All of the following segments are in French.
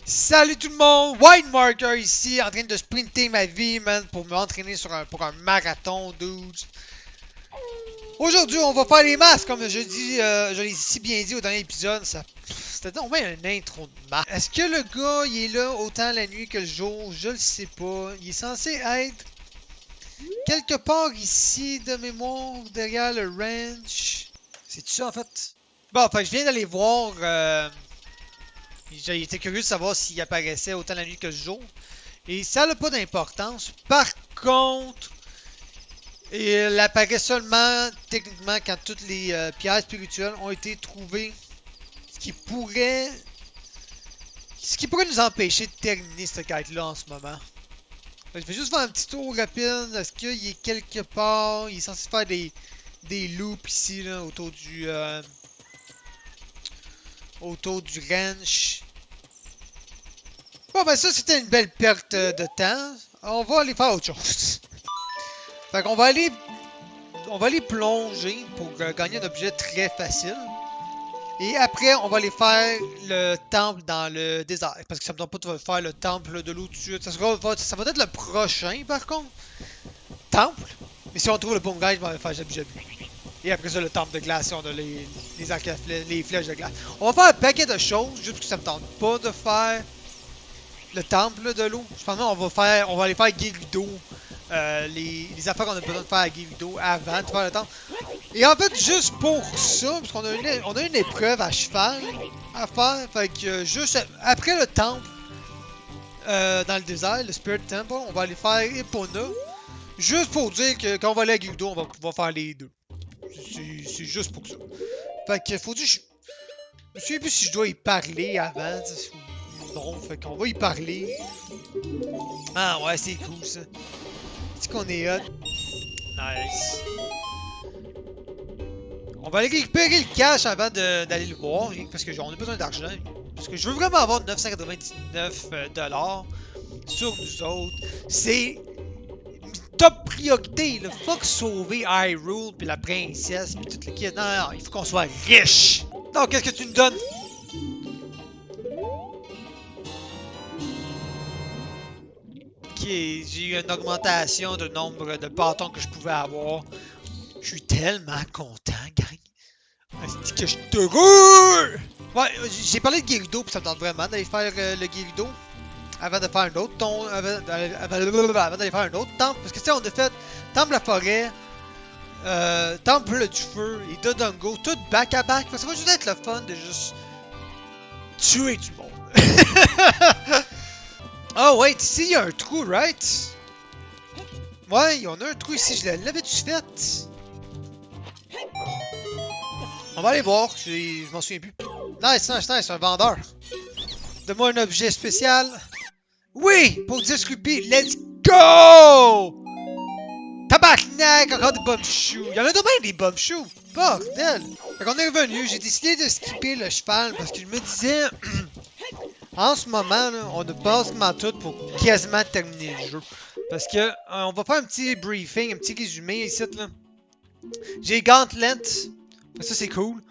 Salut tout le monde, White Marker ici, en train de sprinter ma vie, man, pour m'entraîner pour un marathon, dude. Aujourd'hui, on va faire les masques, comme je l'ai si bien dit au dernier épisode, c'était donc bien un intro de masque. Est-ce que le gars, il est là autant la nuit que le jour? Je le sais pas. Il est censé être quelque part ici, de mémoire, derrière le ranch. C'est-tu ça, en fait? Bon, fait que je viens d'aller voir... J'ai été curieux de savoir s'il apparaissait autant la nuit que le jour. Et ça n'a pas d'importance. Par contre, il apparaît seulement techniquement quand toutes les pierres spirituelles ont été trouvées. Ce qui pourrait. Ce qui pourrait nous empêcher de terminer cette quête-là en ce moment. Je vais juste faire un petit tour rapide. Est-ce qu'il est quelque part? Il est censé faire des loops ici là, autour du ranch. Bon ben ça c'était une belle perte de temps. On va aller faire autre chose. Fait qu'on va aller plonger pour gagner un objet très facile. Et après, on va aller faire le temple dans le désert. Parce que ça me donne pas de faire le temple de l'eau tout de suite. Ça va être le prochain par contre. Temple. Mais si on trouve le bon gars, je vais aller faire Jabu Jabu. Et après ça, le temple de glace, on a les arcs les flèches de glace. On va faire un paquet de choses, juste parce que ça me tente pas de faire le temple de l'eau. Je pense qu'on va aller faire Gerudo. Les affaires qu'on a besoin de faire à Gerudo avant de faire le temple. Et en fait, juste pour ça, parce qu'on a une épreuve à cheval à faire. Fait que juste après le temple dans le désert, le Spirit Temple, on va aller faire Epona. Juste pour dire que quand on va aller à Gerudo, on va pouvoir faire les deux. C'est juste pour ça. Fait que faut dire, je me souviens plus si je dois y parler avant. Non, fait qu'on va y parler. Ah ouais, c'est cool ça. C'est qu'on est hot. Nice. On va aller récupérer le cash avant d'aller le voir, parce que on a besoin d'argent. Parce que je veux vraiment avoir 999 $ sur nous autres. C'est top priorité, là. Fuck sauver Hyrule puis la princesse puis toute l'équipe. Non, non, il faut qu'on soit riche. Donc, qu'est-ce que tu nous donnes? Ok, j'ai eu une augmentation de nombre de bâtons que je pouvais avoir. Je suis tellement content, gang. C'est que je te roule! Ouais, j'ai parlé de Gerudo, puis ça me tente vraiment d'aller faire le Gerudo avant de faire un autre avant d'aller faire un autre temple. Parce que tu sais, on a fait Temple de la forêt, Temple du feu et Dodongo, tout back à back. Ça va juste être le fun de juste tuer du monde. Oh, wait, ici il y a un trou, right? Ouais, on a un trou ici, je l'avais-tu fait? On va aller voir, je m'en souviens plus. Nice, nice, nice, un vendeur. Donne-moi un objet spécial. Oui, pour 10 rupies, let's go! Tabarnak, encore des bumshoes. Il y en a dommage des bumshoes. Bordel. Fait qu'on est revenu, j'ai décidé de skipper le cheval parce que je me disais... en ce moment, là, on a basiquement tout pour quasiment terminer le jeu. Parce que on va faire un petit briefing, un petit résumé ici, là. J'ai Gauntlet. Ça, c'est cool.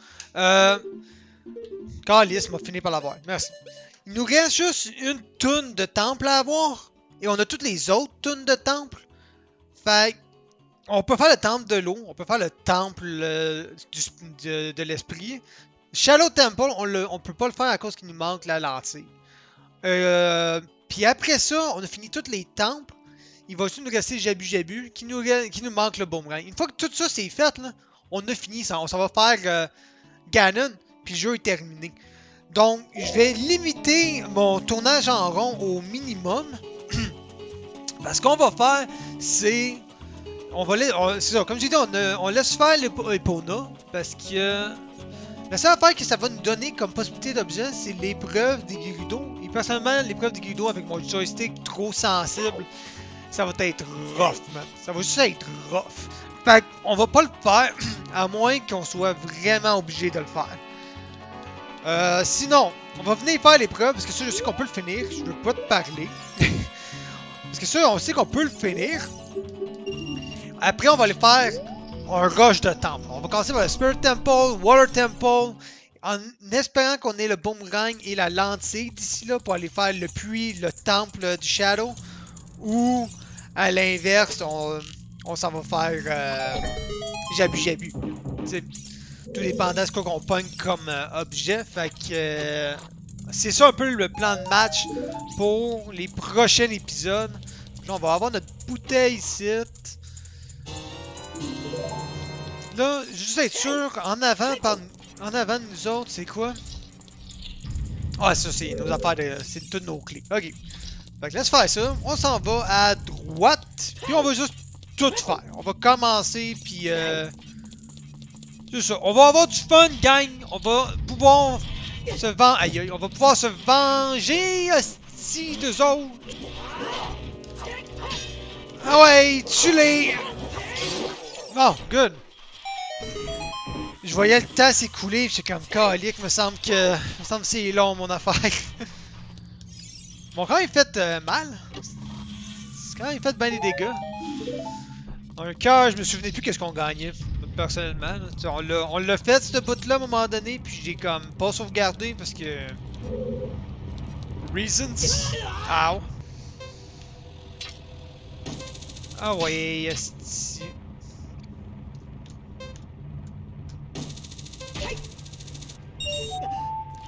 Calice m'a fini par l'avoir. Merci. Il nous reste juste une toune de temple à avoir. Et on a toutes les autres tounes de temple. Fait on peut faire le temple de l'eau. On peut faire le temple de l'esprit. Shallow Temple, on peut pas le faire à cause qu'il nous manque la lentille. Puis après ça, on a fini tous les temples. Il va aussi nous rester Jabu Jabu qui nous manque le boomerang. Une fois que tout ça c'est fait, là, on a fini ça. On s'en va faire Ganon, puis le jeu est terminé. Donc, je vais limiter mon tournage en rond au minimum. Parce qu'on va faire, c'est... c'est ça, comme j'ai dit, on laisse faire l'Epona. Parce que... la seule affaire que ça va nous donner comme possibilité d'objet, c'est l'épreuve des Gerudo. Et personnellement, l'épreuve des Gerudo avec mon joystick trop sensible, ça va être rough, man. Ça va juste être rough. Fait qu'on va pas le faire, à moins qu'on soit vraiment obligé de le faire. Sinon, on va venir faire l'épreuve, parce que ça, je sais qu'on peut le finir. Je veux pas te parler. Parce que ça, on sait qu'on peut le finir. Après, on va aller faire un rush de temple. On va commencer par le Spirit Temple, Water Temple En espérant qu'on ait le boomerang et la lentille d'ici là pour aller faire le puits, le temple du Shadow. Ou, à l'inverse, on s'en va faire Jabu. T'sais, tout dépendant de ce qu'on pogne comme objet. Fait que c'est ça un peu le plan de match pour les prochains épisodes. Là, on va avoir notre bouteille ici. Là, juste être sûr, en avant de nous autres, c'est quoi? Ah, ça, c'est nos affaires c'est toutes nos clés. Ok. Fait que laisse faire ça. On s'en va à droite. Puis on va juste tout faire. On va commencer, puis c'est ça. On va avoir du fun, gang. On va pouvoir se venger. Aïe, aïe. On va pouvoir se venger, hostie, d'eux autres. Ah ouais, tue-les. Oh, good. Je voyais le temps s'écouler, puis j'étais comme calique, me semble que c'est long mon affaire. Bon, quand il fait mal. C'est quand il fait bien des dégâts. Un cœur, je me souvenais plus qu'est-ce qu'on gagnait, personnellement. On l'a fait, ce bout-là, à un moment donné, puis j'ai comme pas sauvegardé parce que... Reasons. Ow. Ah ouais, esti.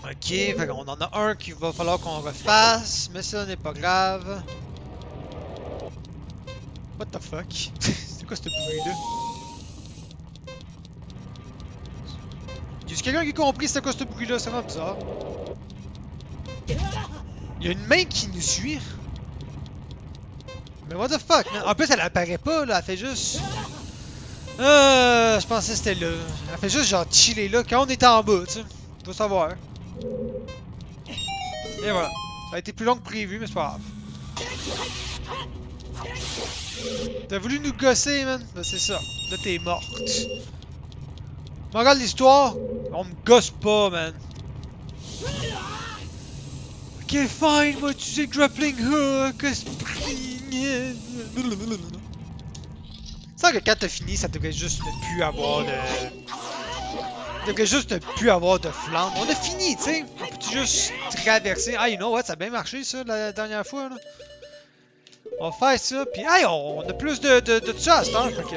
Ok, fait qu'on en a un qu'il va falloir qu'on refasse, mais ça n'est pas grave. What the fuck? C'est quoi ce bruit-là? Y'a quelqu'un qui a compris c'est quoi ce bruit-là? C'est vraiment bizarre. Y'a une main qui nous suit. Mais what the fuck, man? En plus, elle apparaît pas, là. Elle fait juste... je pensais que c'était là. Elle fait juste genre chiller là quand on est en bas, tu sais. Faut savoir. Et voilà. Ça a été plus long que prévu, mais c'est pas grave. T'as voulu nous gosser, man? Ben c'est ça. Là, t'es morte. Mais regarde l'histoire. On me gosse pas, man. Ok, fine. Moi, tu sais, grappling hook. C'est vrai que quand t'as fini, ça devrait juste ne plus avoir de... Ça devrait juste ne plus avoir de flamme. On a fini, tu sais. On peut juste traverser. Ah, you know what? Ça a bien marché, ça, la dernière fois, là. On va faire ça, puis hey, on a plus de ça à cette heure, fait que...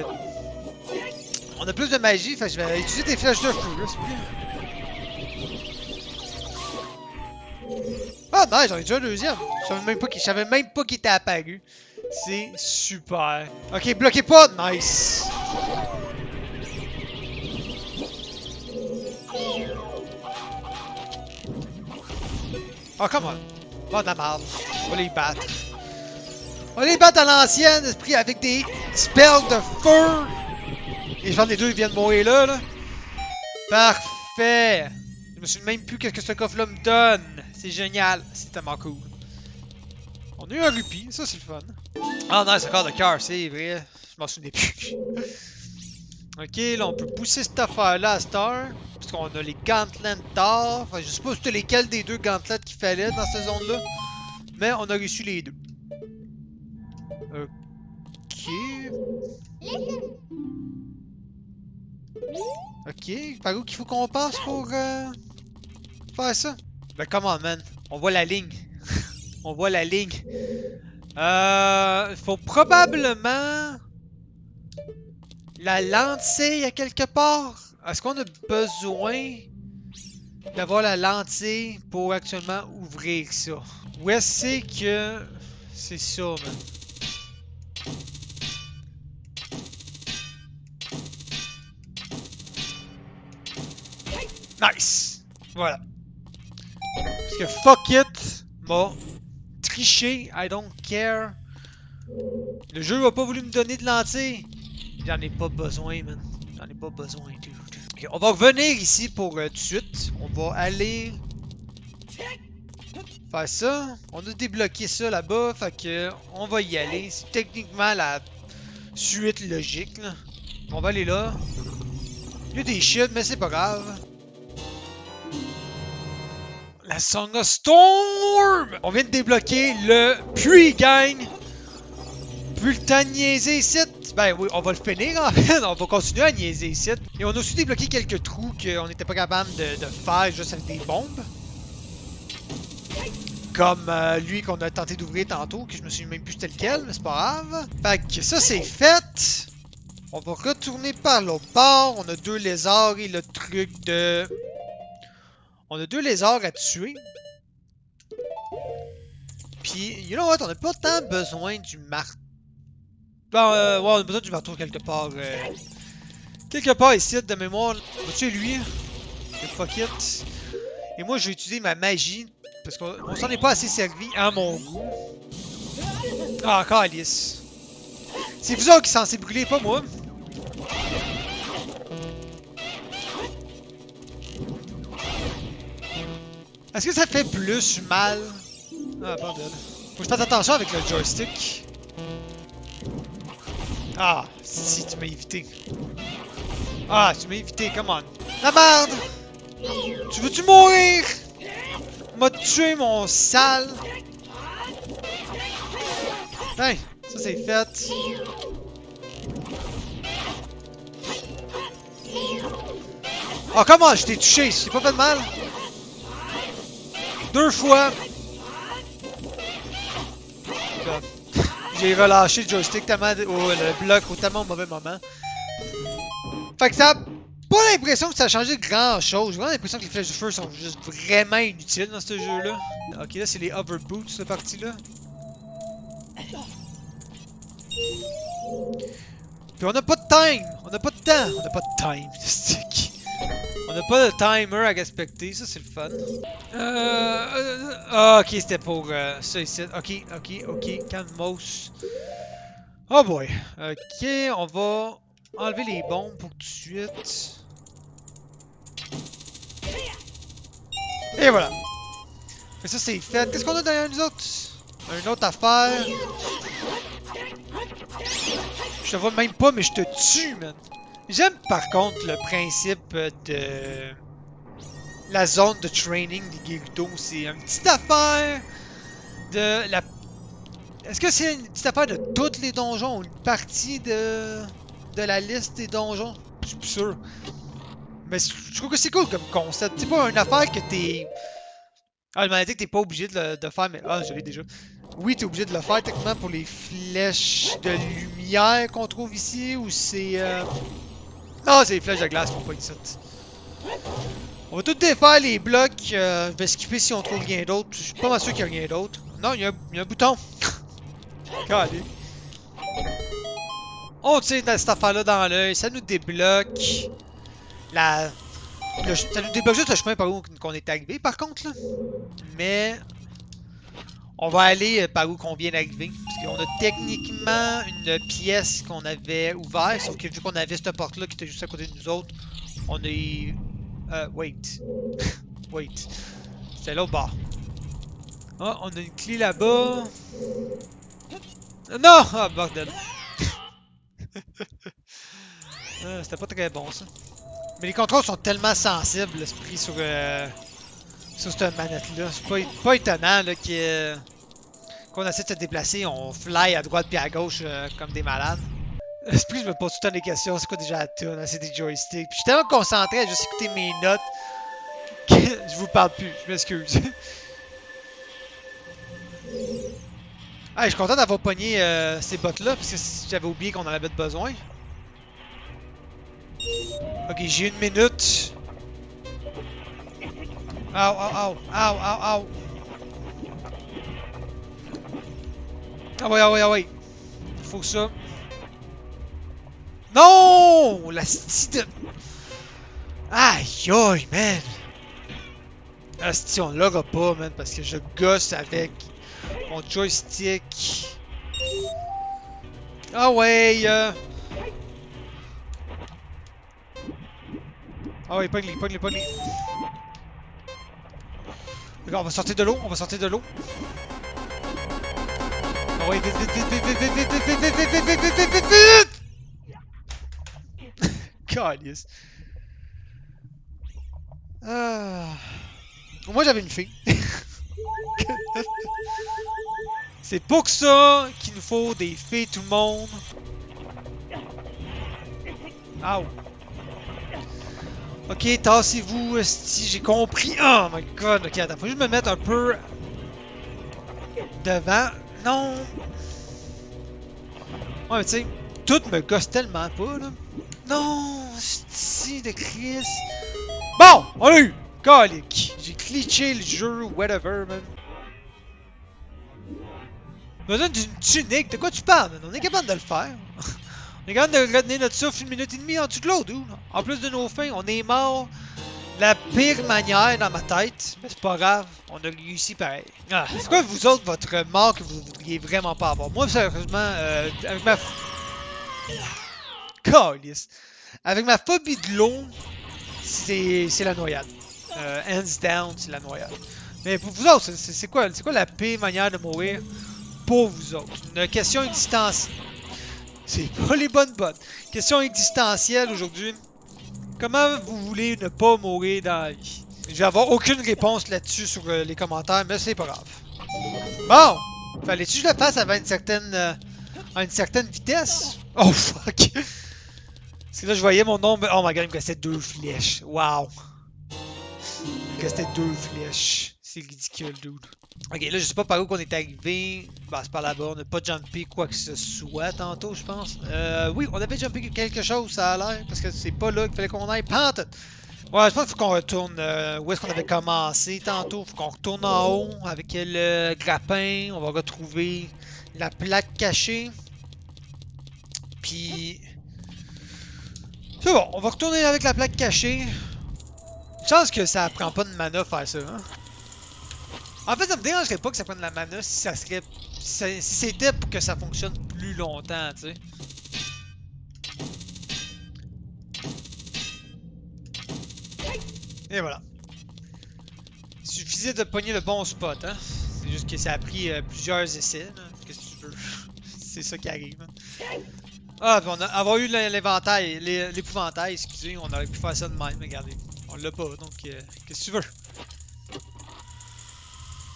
On a plus de magie, fait que je vais utiliser des flèches de feu, là, c'est bien. Ah, nice, j'en ai déjà un deuxième. Je savais même pas qu'il était apparu. C'est super. Ok, bloquez pas, nice. Oh, come on. Pas de la merde. On va les battre. On va les battre à l'ancienne, esprit, avec des spells de feu. Et genre les deux ils viennent de mourir là. Parfait. Je me souviens même plus qu'est-ce que ce coffre-là me donne. C'est génial. C'est tellement cool. On a eu un rupee, ça c'est le fun. Ah non, c'est encore de cœur, c'est vrai. Je m'en souvenais plus. Ok, là on peut pousser cette affaire-là à cette heure. Parce qu'on a les gantelets d'or. Enfin, je sais pas c'était lesquels des deux gantelets qu'il fallait dans cette zone-là. Mais on a reçu les deux. Ok. Ok, par où qu'il faut qu'on passe pour faire ça? Ben come on man, on voit la ligne. On voit la ligne. Faut probablement la lentille à quelque part. Est-ce qu'on a besoin d'avoir la lentille pour actuellement ouvrir ça? Où est-ce que c'est ça, man? Nice! Voilà. Parce que fuck it! Bon. Tricher, I don't care. Le jeu a pas voulu me donner de lentilles. J'en ai pas besoin, man. J'en ai pas besoin, dude. Okay, on va revenir ici pour tout de suite. On va aller... faire ça. On a débloqué ça là-bas, fait que on va y aller. C'est techniquement la suite logique, là. On va aller là. Il y a des shit, mais c'est pas grave. La Song of Storm! On vient de débloquer le puits, gang! Plus le temps de niaiser ici. Ben oui, on va le finir en fait. On va continuer à niaiser ici. Et on a aussi débloqué quelques trous qu'on n'était pas capable de faire juste avec des bombes. Comme lui qu'on a tenté d'ouvrir tantôt, que je me souviens même plus c'était lequel, mais c'est pas grave. Fait que ça c'est fait. On va retourner par l'autre bord. On a 2 lézards et le truc de... On a 2 lézards à tuer. Puis, you know what, on a pas tant besoin du marteau. Bon, ouais, on a besoin du marteau quelque part. Quelque part ici, de mémoire. On va tuer lui. Le fuck it. Et moi, je vais utiliser ma magie. Parce qu'on s'en est pas assez servi à mon goût. Ah, calice. C'est vous autres qui sont censés brûler, pas moi. Est-ce que ça fait plus mal? Ah, bordel. Faut que je fasse attention avec le joystick. Ah, si, tu m'as évité. Ah, tu m'as évité, come on. La merde! Tu veux-tu mourir? M'a tué, mon sale! Hey, ça c'est fait. Oh, comment? Je t'ai touché, j'ai pas fait de mal? 2 fois! J'ai relâché le joystick tellement... Oh, le bloc au tellement mauvais moment. Fait que ça a pas l'impression que ça a changé grand chose. J'ai vraiment l'impression que les flèches du feu sont juste vraiment inutiles dans ce jeu-là. Ok, là c'est les hover boots, cette partie-là. Puis on a pas de time! On a pas de temps! On a pas de time, stick. On a pas de timer à respecter, ça c'est le fun. Ok, c'était pour ça ici. Ok, calmos. Oh boy. Ok, on va enlever les bombes pour tout de suite. Et voilà. Et ça c'est fait. Qu'est-ce qu'on a derrière nous autres? Une autre affaire. Je te vois même pas, mais je te tue, man. J'aime par contre le principe de la zone de training des Gerudo. C'est une petite affaire de la... Est-ce que c'est une petite affaire de tous les donjons ou une partie de la liste des donjons? Je suis plus sûr. Mais je trouve que c'est cool comme concept. C'est pas une affaire que t'es... Ah, il m'a dit que t'es pas obligé de faire, mais... Ah, je l'ai déjà. Oui, t'es obligé de le faire techniquement pour les flèches de lumière qu'on trouve ici, ou c'est... Ah, c'est les flèches de glace qu'on pas ici. On va tout défaire les blocs. Je vais skipper si on trouve rien d'autre. Je suis pas mal sûr qu'il y a rien d'autre. Non, il y a un bouton. Calé. On tire cette affaire-là dans l'œil. Ça nous débloque la... Ça nous débloque juste le chemin par où qu'on est arrivé, par contre, là. Mais... On va aller par où qu'on vient d'arriver. Parce qu'on a techniquement une pièce qu'on avait ouverte. Sauf que vu qu'on avait cette porte-là qui était juste à côté de nous autres, on est... wait. Wait. C'est l'autre bord. Ah, on a une clé là-bas. Non! Ah, bordel. C'était pas très bon, ça. Mais les contrôles sont tellement sensibles, l'esprit, sur cette manette-là. C'est pas étonnant, là, qu'on essaie de se déplacer, on fly à droite puis à gauche comme des malades. L'esprit, je me pose tout le temps des questions. C'est quoi déjà la tune? C'est des joysticks. Puis je suis tellement concentré à juste écouter mes notes que je vous parle plus. Je m'excuse. Ah, je suis content d'avoir pogné ces bottes-là, parce que j'avais oublié qu'on en avait besoin. Ok, j'ai 1 minute. Ow. Ah ouais. Faut ça. Non! La style de... Aïe, man! Asti, on l'aura pas, man, parce que je gosse avec mon joystick. Ah ouais! Ah ouais, pogne-les. D'accord, on va sortir de l'eau, Ah ouais, vite! Calice. Moi, j'avais une fille. C'est pour ça qu'il nous faut des filles, tout le monde. Ow! Ok, tassez-vous, si j'ai compris. Oh my god, ok, attends, faut juste me mettre un peu devant. Non! Ouais, mais tu sais, tout me gosse tellement pas, là. Non! Si de Chris. Bon! On l'a eu! Calique! J'ai glitché le jeu, whatever, man. Besoin d'une tunique, de quoi tu parles, man? On est capable de le faire. On est capable de retenir notre souffle 1 minute et demie en dessous de l'eau, dude. En plus de nos fins, on est mort de la pire manière dans ma tête. Mais c'est pas grave, on a réussi pareil. Ah, c'est quoi, vous autres, votre mort que vous voudriez vraiment pas avoir? Moi, sérieusement, avec ma... Calice. Avec ma phobie de l'eau, c'est la noyade. Hands down, c'est la noyade. Mais pour vous autres, c'est quoi la pire manière de mourir pour vous autres? Une question existentielle. C'est pas les bonnes bonnes. Question existentielle aujourd'hui. Comment vous voulez ne pas mourir dans la vie? Je vais avoir aucune réponse là-dessus sur les commentaires, mais c'est pas grave. Bon! Fallait-tu que je le fasse à une certaine vitesse? Oh fuck! Parce que là, je voyais mon nombre. Oh my god, il me restait 2 flèches. Wow! Il me restait 2 flèches. C'est ridicule, dude. Ok, là, je sais pas par où qu'on est arrivé. Bah, c'est par là-bas. On n'a pas jumpé quoi que ce soit tantôt, je pense. Oui, on avait jumpé quelque chose, ça a l'air. Parce que c'est pas là qu'il fallait qu'on aille. Pente! Ouais, je pense qu'il faut qu'on retourne où est-ce qu'on avait commencé tantôt. Faut qu'on retourne en haut avec le grappin. On va retrouver la plaque cachée. Puis... c'est bon, on va retourner avec la plaque cachée. Chance que ça prend pas de mana faire ça, hein. En fait, ça me dérangerait pas que ça prenne de la mana si ça serait... si c'était pour que ça fonctionne plus longtemps, tu sais. Et voilà. Il suffisait de pogner le bon spot, hein. C'est juste que ça a pris plusieurs essais, là. Qu'est-ce que tu veux? C'est ça qui arrive, hein. Ah, puis on a avoir eu l'éventail, l'épouvantail, excusez, on aurait pu faire ça de même, regardez. On l'a pas, donc qu'est-ce que tu veux?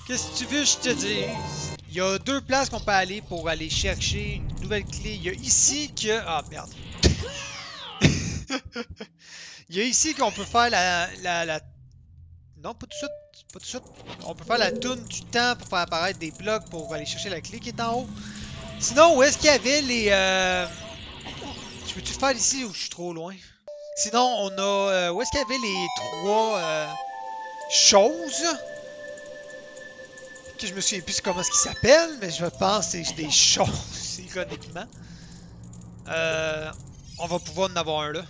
Qu'est-ce que tu veux que je te dise? Il y a 2 places qu'on peut aller pour aller chercher une nouvelle clé. Il y a ici que... ah, merde. Il y a ici qu'on peut faire la... non, pas tout de suite. Pas tout de suite. On peut faire la toune du temps pour faire apparaître des blocs pour aller chercher la clé qui est en haut. Sinon, où est-ce qu'il y avait les... je peux-tu le faire ici ou je suis trop loin? Sinon, on a... où est-ce qu'il y avait les 3 choses? Que je me souviens plus comment ce qu'ils s'appellent, mais je pense que c'est des choses, ironiquement. On va pouvoir en avoir un là.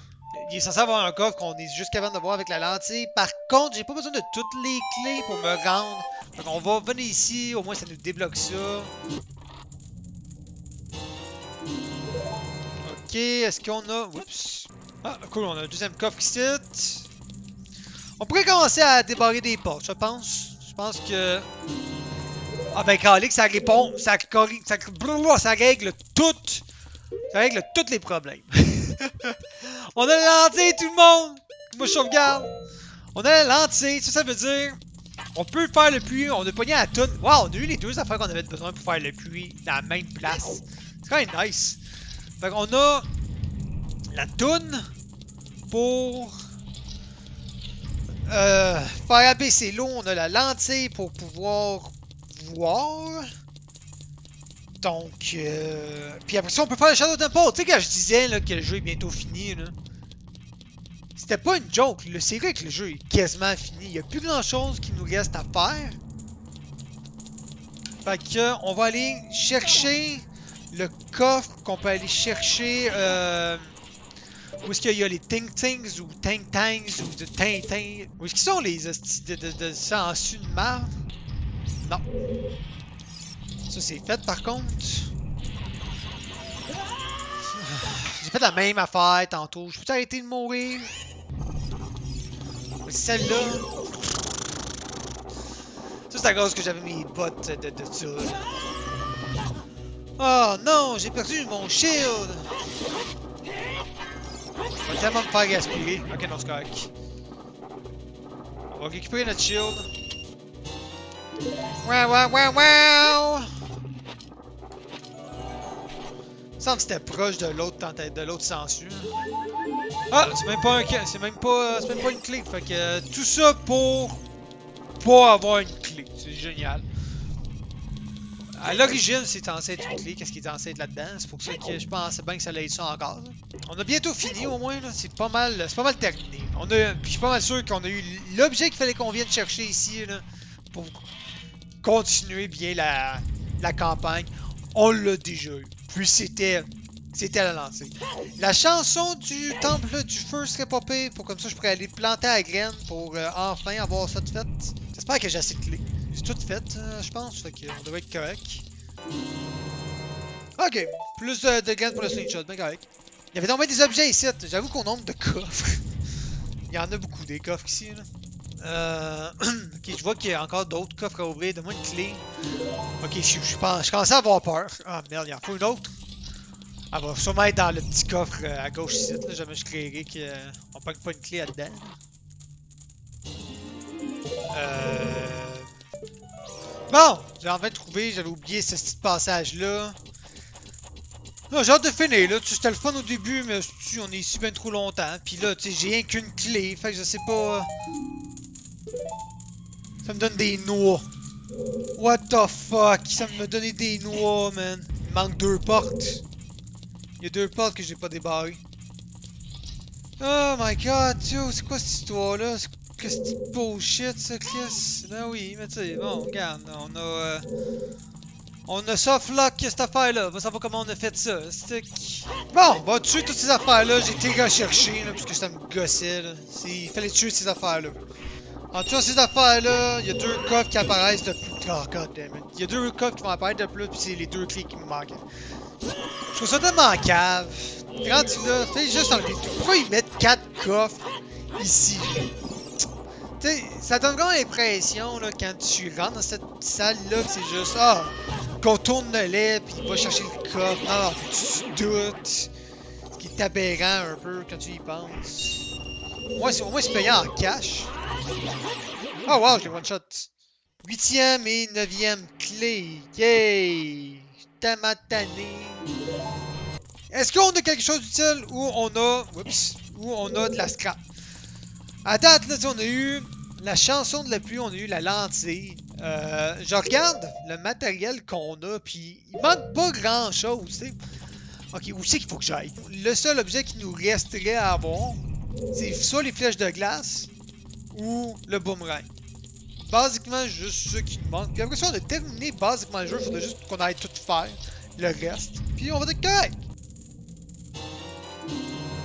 Il est censé avoir un coffre qu'on est juste capable de voir avec la lentille. Par contre, j'ai pas besoin de toutes les clés pour me rendre. Donc on va venir ici, au moins ça nous débloque ça. Ok, est-ce qu'on a... oups. Ah, cool, on a un deuxième coffre ici. On pourrait commencer à débarrer des portes, je pense. Je pense que... ah ben, Calique, ça répond... ça règle tout... ça règle tous les problèmes. On a la lentille, tout le monde! Moi, je sauvegarde. On a la lentille, ça veut dire... on peut faire le puits, on a pogné à la toune. Wow, on a eu les 2 affaires qu'on avait besoin pour faire le puits dans la même place. C'est quand même nice. Fait qu'on a... la toune pour... faire abaisser l'eau. On a la lentille pour pouvoir voir. Donc, puis après ça, on peut faire le Shadow Temple. Tu sais, quand je disais là, que le jeu est bientôt fini, là, c'était pas une joke. C'est vrai que le jeu est quasiment fini. Il n'y a plus grand chose qui nous reste à faire. Fait que, on va aller chercher le coffre qu'on peut aller chercher. Où est-ce qu'il y a les Ting Tings ou Tang Tangs ou de Tintin? Où est-ce qu'ils sont les hosties de sangsues de marde? Non. Ça, c'est fait par contre. J'ai fait la même affaire tantôt. Je peux arrêter de mourir? Celle-là. Ça, c'est à cause que j'avais mes bottes de ça. Oh non, j'ai perdu mon shield! On va tellement me faire gaspiller. Ok, non, c'est correct. On va récupérer notre shield. Wow, wow, wow, wow! Il me semble que c'était proche de l'autre sangsue. Ah, c'est même pas un c'est même pas une clé. Fait que tout ça pour pas avoir une clé. C'est génial. À l'origine, c'est censé être une clé. Qu'est-ce qui est censé être là-dedans? C'est pour ça que je pensais bien que ça allait être ça encore. Là. On a bientôt fini au moins. C'est pas mal terminé. Puis je suis pas mal sûr qu'on a eu l'objet qu'il fallait qu'on vienne chercher ici là, pour continuer bien la campagne. On l'a déjà eu. Puis c'était à la lancée. La chanson du temple du feu serait pas pire pour comme ça je pourrais aller planter la graine pour enfin avoir ça de fait. J'espère que j'ai assez de clés. C'est tout fait, je pense. Fait qu'on devrait être correct. Ok, plus de graines pour le slingshot, bien correct. Il y avait donc bien des objets ici. J'avoue qu'au nombre de coffres, il y en a beaucoup des coffres ici. Là. Ok, je vois qu'il y a encore d'autres coffres à ouvrir. Donne-moi une clé. Ok, je commençais à avoir peur. Ah merde, il en faut une autre. Elle va sûrement être dans le petit coffre à gauche ici. Là. Jamais je créerai qu'on pogne pas une clé là-dedans. Euh... Bon, j'ai enfin trouvé. J'avais oublié ce petit passage-là. Non, j'ai hâte de finir, là. C'était le fun au début, mais on est ici bien trop longtemps. Puis là, tu sais, j'ai rien qu'une clé. Fait que je sais pas. Ça me donne des noix. What the fuck? Ça me donné des noix, man. Il manque 2 portes. Il y a 2 portes que j'ai pas débarrées. Oh my god, yo, c'est quoi cette histoire-là? Qu'est-ce que c'est bullshit, ça, Chris? Ben oui, mais tu sais, bon, regarde, on a softlock cette affaire-là. On va savoir comment on a fait ça. Bon, on va tuer toutes ces affaires-là. J'ai été rechercher, là, parce que ça me gossait, là. Il fallait tuer ces affaires-là. En tuant ces affaires-là, il y a 2 coffres qui apparaissent de plus. Oh god damn it. Il y a 2 coffres qui vont apparaître de plus, puis c'est les 2 clés qui me manquaient. Je trouve ça tellement cave. Rendu là, fais juste enlever tout. Pourquoi ils mettent 4 coffres ici? Tu sais, ça donne vraiment l'impression, là, quand tu rentres dans cette salle-là, que c'est juste, qu'on tourne le lait, puis il va chercher le coffre. Non, tu doutes. Ce qui est aberrant un peu quand tu y penses. Au moins, c'est payant en cash. Oh wow, j'ai one shot. 8e et 9e clé. Yay! Tellement tanné. Est-ce qu'on a quelque chose d'utile ou on a. Oups! Ou on a de la scrap? À date, là, on a eu la chanson de la pluie, on a eu la lentille. Je regarde le matériel qu'on a, puis il manque pas grand chose, tu sais. Ok, où c'est qu'il faut que j'aille? Le seul objet qui nous resterait à avoir, c'est soit les flèches de glace ou le boomerang. Basiquement, juste ce qui nous manque. Puis après ça, on a terminé basiquement le jeu, il faudrait juste qu'on aille tout faire, le reste. Puis on va être correct.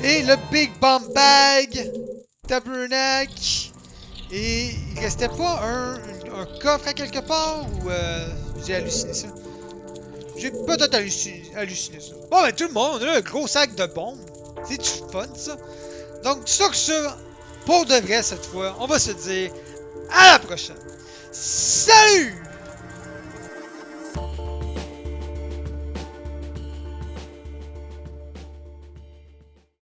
Et le Big Bomb Bag, Tabernacle. Et il restait pas un coffre à quelque part ou j'ai halluciné ça? J'ai peut-être halluciné ça. Bon ben tout le monde, on a un gros sac de bombes. C'est du fun ça. Donc sur ça, pour de vrai cette fois, on va se dire à la prochaine. Salut!